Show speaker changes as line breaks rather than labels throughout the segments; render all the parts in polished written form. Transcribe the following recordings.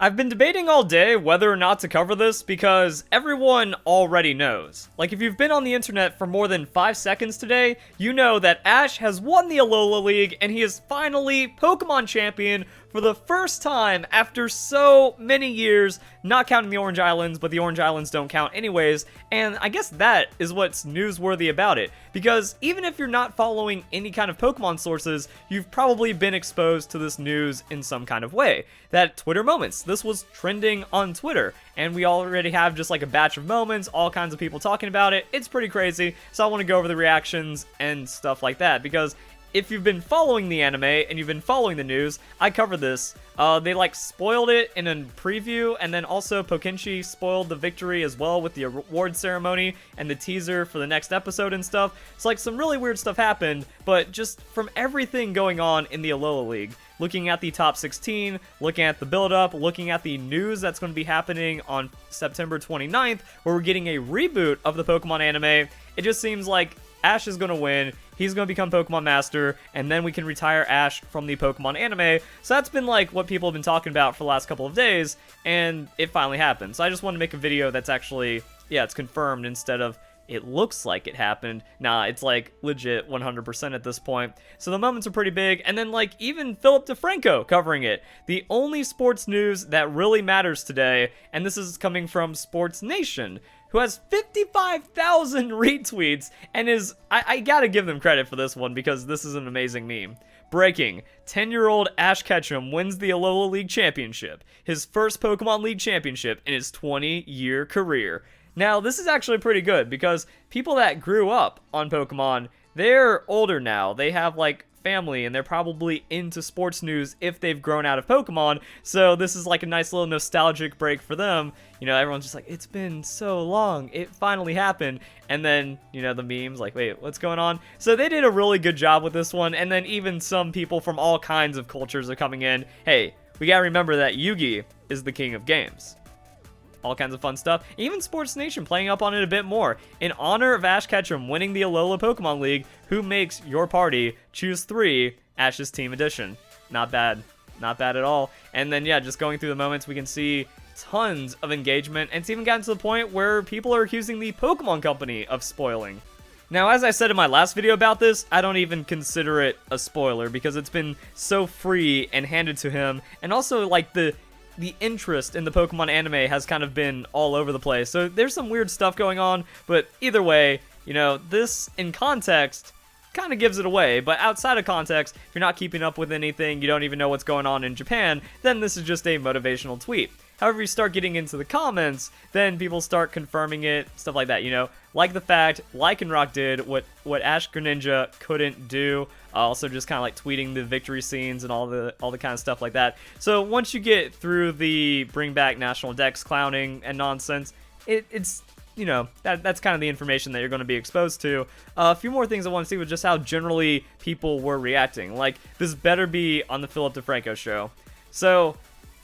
I've been debating all day whether or not to cover this because everyone already knows. Like, if you've been on the internet for more than 5 seconds today, you know that Ash has won the Alola League and he is finally Pokemon champion for the first time after so many years, not counting the Orange Islands, but the Orange Islands don't count anyways, and I guess that is what's newsworthy about it, because even if you're not following any kind of Pokemon sources, you've probably been exposed to this news in some kind of way. That Twitter moments, this was trending on Twitter, and we already have just like a batch of moments, all kinds of people talking about it. It's pretty crazy, so I want to go over the reactions and stuff like that, because if you've been following the anime and you've been following the news, I covered this. They like spoiled it in a preview, and then also Pokenchi spoiled the victory as well with the award ceremony and the teaser for the next episode and stuff. So like some really weird stuff happened, but just from everything going on in the Alola League, looking at the top 16, looking at the build-up, looking at the news that's going to be happening on September 29th, where we're getting a reboot of the Pokemon anime, it just seems like Ash is going to win, he's going to become Pokemon Master, and then we can retire Ash from the Pokemon anime. So that's been like what people have been talking about for the last couple of days, and it finally happened. So I just want to make a video that's actually, yeah, it's confirmed instead of it looks like it happened. Nah, it's like legit 100% at this point. So the moments are pretty big, and then like even Philip DeFranco covering it. The only sports news that really matters today, and this is coming from Sports Nation, who has 55,000 retweets and is, I gotta give them credit for this one because this is an amazing meme. Breaking, 10-year-old Ash Ketchum wins the Alola League Championship, his first Pokemon League Championship in his 20-year career. Now, this is actually pretty good because people that grew up on Pokemon, they're older now. They have like family and they're probably into sports news if they've grown out of Pokemon, so this is like a nice little nostalgic break for them. You know, everyone's just like, it's been so long, it finally happened, and then, you know, the memes like, wait, what's going on? So they did a really good job with this one, and then even some people from all kinds of cultures are coming in. Hey, we gotta remember that Yugi is the king of games. All kinds of fun stuff. Even Sports Nation playing up on it a bit more. In honor of Ash Ketchum winning the Alola Pokemon League, who makes your party choose 3 Ash's Team Edition? Not bad. Not bad at all. And then, yeah, just going through the moments, we can see tons of engagement. And it's even gotten to the point where people are accusing the Pokemon Company of spoiling. Now, as I said in my last video about this, I don't even consider it a spoiler because it's been so free and handed to him. And also, like, the interest in the Pokemon anime has kind of been all over the place. So there's some weird stuff going on, but either way, you know, this in context kind of gives it away. But outside of context, if you're not keeping up with anything, you don't even know what's going on in Japan, then this is just a motivational tweet. However, you start getting into the comments, then people start confirming it, stuff like that, you know? Like the fact, Lycanroc did what Ash Greninja couldn't do, also just kind of like tweeting the victory scenes and all the kind of stuff like that. So once you get through the bring back National Dex clowning and nonsense, it's, you know, that's kind of the information that you're going to be exposed to. A few more things I want to see was just how generally people were reacting. Like, this better be on the Philip DeFranco show. So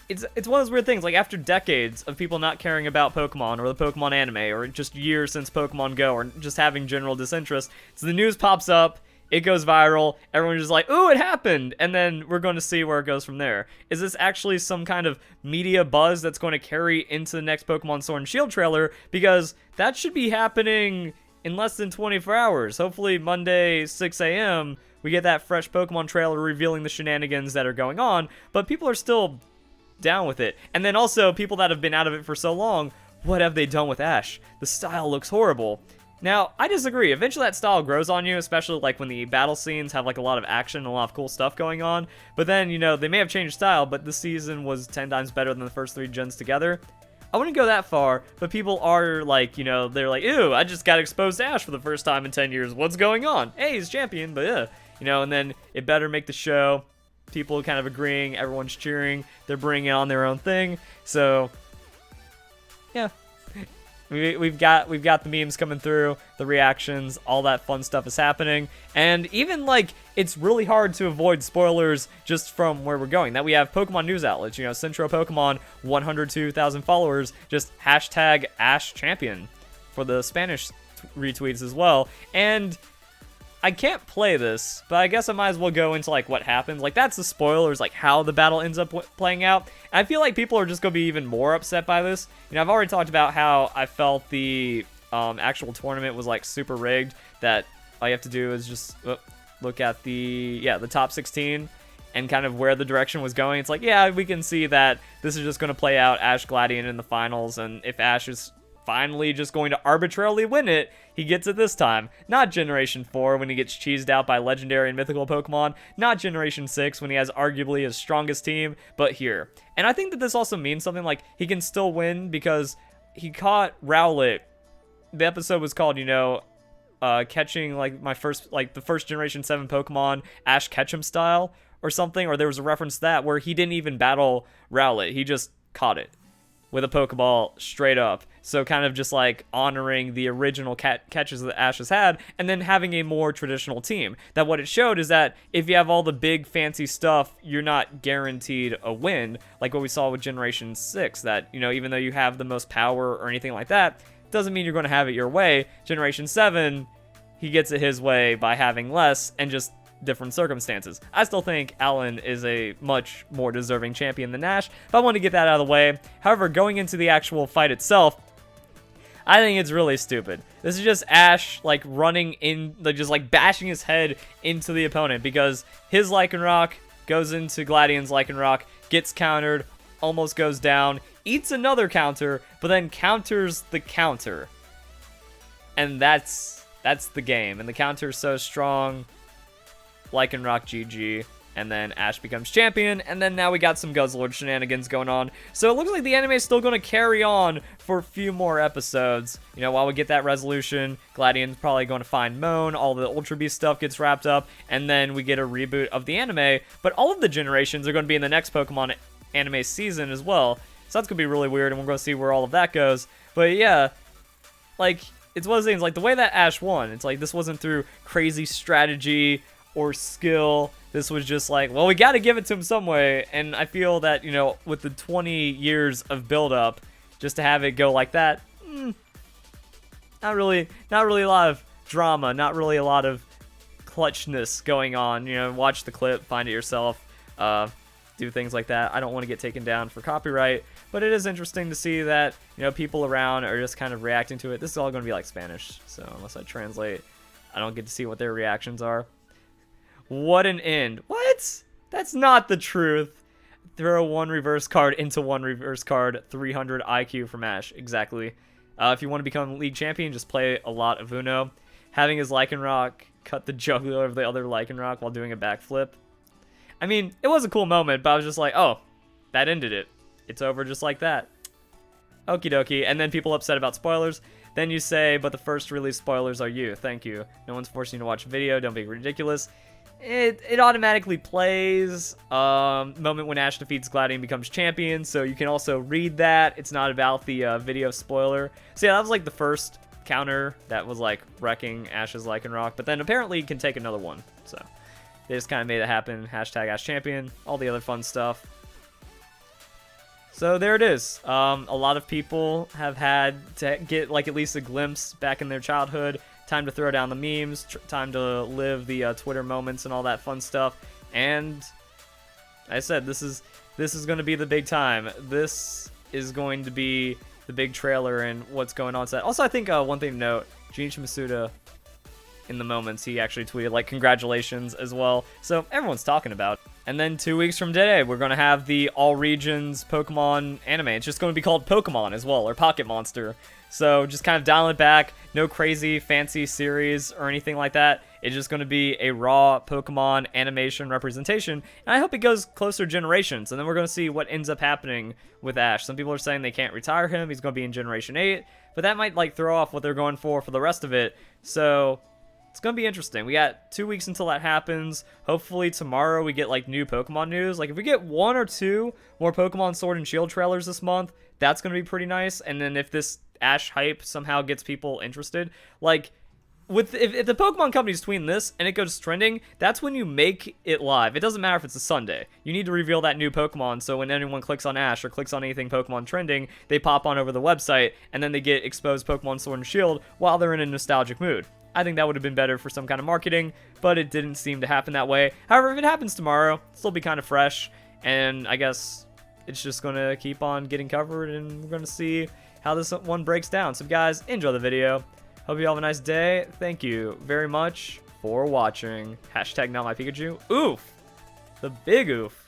it's one of those weird things, like after decades of people not caring about Pokemon or the Pokemon anime or just years since Pokemon Go or just having general disinterest, so the news pops up, it goes viral, everyone's just like, ooh, it happened, and then we're going to see where it goes from there. Is this actually some kind of media buzz that's going to carry into the next Pokemon Sword and Shield trailer? Because that should be happening in less than 24 hours. Hopefully Monday, 6 a.m., we get that fresh Pokemon trailer revealing the shenanigans that are going on, but people are still down with it. And then also, people that have been out of it for so long, what have they done with Ash? The style looks horrible. Now, I disagree. Eventually that style grows on you, especially like when the battle scenes have like a lot of action and a lot of cool stuff going on. But then, you know, they may have changed style, but this season was 10 times better than the first 3 gens together. I wouldn't go that far, but people are like, you know, they're like, ew, I just got exposed to Ash for the first time in 10 years. What's going on? Hey, he's champion, but yeah. You know, and then it better make the show. People kind of agreeing, everyone's cheering, they're bringing on their own thing. So, yeah. We've got the memes coming through, the reactions, all that fun stuff is happening, and even like it's really hard to avoid spoilers just from where we're going. That we have Pokemon news outlets, you know, Centro Pokemon, 102,000 followers, just hashtag Ash Champion for the Spanish retweets as well, and I can't play this, but I guess I might as well go into, like, what happens. Like, that's the spoilers, like, how the battle ends up playing out. And I feel like people are just going to be even more upset by this. You know, I've already talked about how I felt the actual tournament was, like, super rigged, that all you have to do is just look at the top 16 and kind of where the direction was going. It's like, yeah, we can see that this is just going to play out Ash Gladian in the finals, and if Ash is finally just going to arbitrarily win it, he gets it this time. Not Generation 4 when he gets cheesed out by legendary and mythical Pokemon, not Generation 6 when he has arguably his strongest team, but here. And I think that this also means something, like he can still win because he caught Rowlet. The episode was called, you know, catching like the first Generation 7 Pokemon Ash Ketchum style or something, or there was a reference to that where he didn't even battle Rowlet, he just caught it with a Pokeball straight up. So kind of just like honoring the original catches that Ash has had, and then having a more traditional team. That what it showed is that if you have all the big fancy stuff, you're not guaranteed a win, like what we saw with Generation 6, that, you know, even though you have the most power or anything like that, doesn't mean you're going to have it your way. Generation 7, he gets it his way by having less and just different circumstances. I still think Alan is a much more deserving champion than Ash, but I want to get that out of the way. However, going into the actual fight itself, I think it's really stupid. This is just Ash, like, running in, like, just, like, bashing his head into the opponent because his Lycanroc goes into Gladian's Lycanroc, gets countered, almost goes down, eats another counter, but then counters the counter. And that's the game. And the counter is so strong, Lycanroc GG, and then Ash becomes champion, and then now we got some Guzzlord shenanigans going on. So it looks like the anime is still going to carry on for a few more episodes. You know, while we get that resolution, Gladian's probably going to find Moan, all the Ultra Beast stuff gets wrapped up, and then we get a reboot of the anime. But all of the generations are going to be in the next Pokemon anime season as well. So that's going to be really weird, and we're going to see where all of that goes. But yeah, like, it's one of those things, like the way that Ash won, it's like this wasn't through crazy strategy or skill. This was just like, well, we got to give it to him some way. And I feel that, you know, with the 20 years of build-up, just to have it go like that, not really a lot of drama, not really a lot of clutchness going on. You know, watch the clip, find it yourself, do things like that. I don't want to get taken down for copyright, but it is interesting to see that, you know, people around are just kind of reacting to it. This is all going to be like Spanish, so unless I translate, I don't get to see what their reactions are. What an end. What? That's not the truth. Throw one reverse card into one reverse card. 300 IQ from Ash. Exactly. If you want to become League Champion, just play a lot of Uno. Having his Lycanroc cut the jugular of the other Lycanroc while doing a backflip. I mean, it was a cool moment, but I was just like, oh, that ended it. It's over just like that. Okie dokie. And then people upset about spoilers. Then you say, but the first release spoilers are you. Thank you. No one's forcing you to watch a video. Don't be ridiculous. It automatically plays moment when Ash defeats Gladian becomes champion, so you can also read that. It's not about the video spoiler. So yeah, that was like the first counter that was like wrecking Ash's Lycanroc, but then apparently you can take another one. So they just kind of made it happen. Hashtag Ash Champion, all the other fun stuff. So there it is. A lot of people have had to get like at least a glimpse back in their childhood. Time to throw down the memes, time to live the Twitter moments and all that fun stuff. And I said, this is going to be the big time. This is going to be the big trailer and what's going on. So also, I think one thing to note, Junichi Masuda, in the moments, he actually tweeted like congratulations as well. So everyone's talking about it. And then 2 weeks from today, we're going to have the All Regions Pokemon anime. It's just going to be called Pokemon as well, or Pocket Monster. So just kind of dial it back. No crazy fancy series or anything like that. It's just going to be a raw Pokemon animation representation. And I hope it goes closer generations. And then we're going to see what ends up happening with Ash. Some people are saying they can't retire him. He's going to be in Generation 8. But that might like throw off what they're going for the rest of it. So it's going to be interesting. We got 2 weeks until that happens. Hopefully tomorrow we get like new Pokemon news. Like if we get 1 or 2 more Pokemon Sword and Shield trailers this month, that's going to be pretty nice. And then if this Ash hype somehow gets people interested, like if the Pokemon companies tweet this and it goes trending, that's when you make it live. It doesn't matter if it's a Sunday. You need to reveal that new Pokemon, so when anyone clicks on Ash or clicks on anything Pokemon trending, they pop on over the website and then they get exposed Pokemon Sword and Shield while they're in a nostalgic mood. I think that would have been better for some kind of marketing, but it didn't seem to happen that way. However, if it happens tomorrow, it'll still be kind of fresh, and I guess it's just going to keep on getting covered, and we're going to see how this one breaks down. So guys, enjoy the video. Hope you all have a nice day. Thank you very much for watching. Hashtag not my Pikachu. Oof. The big oof.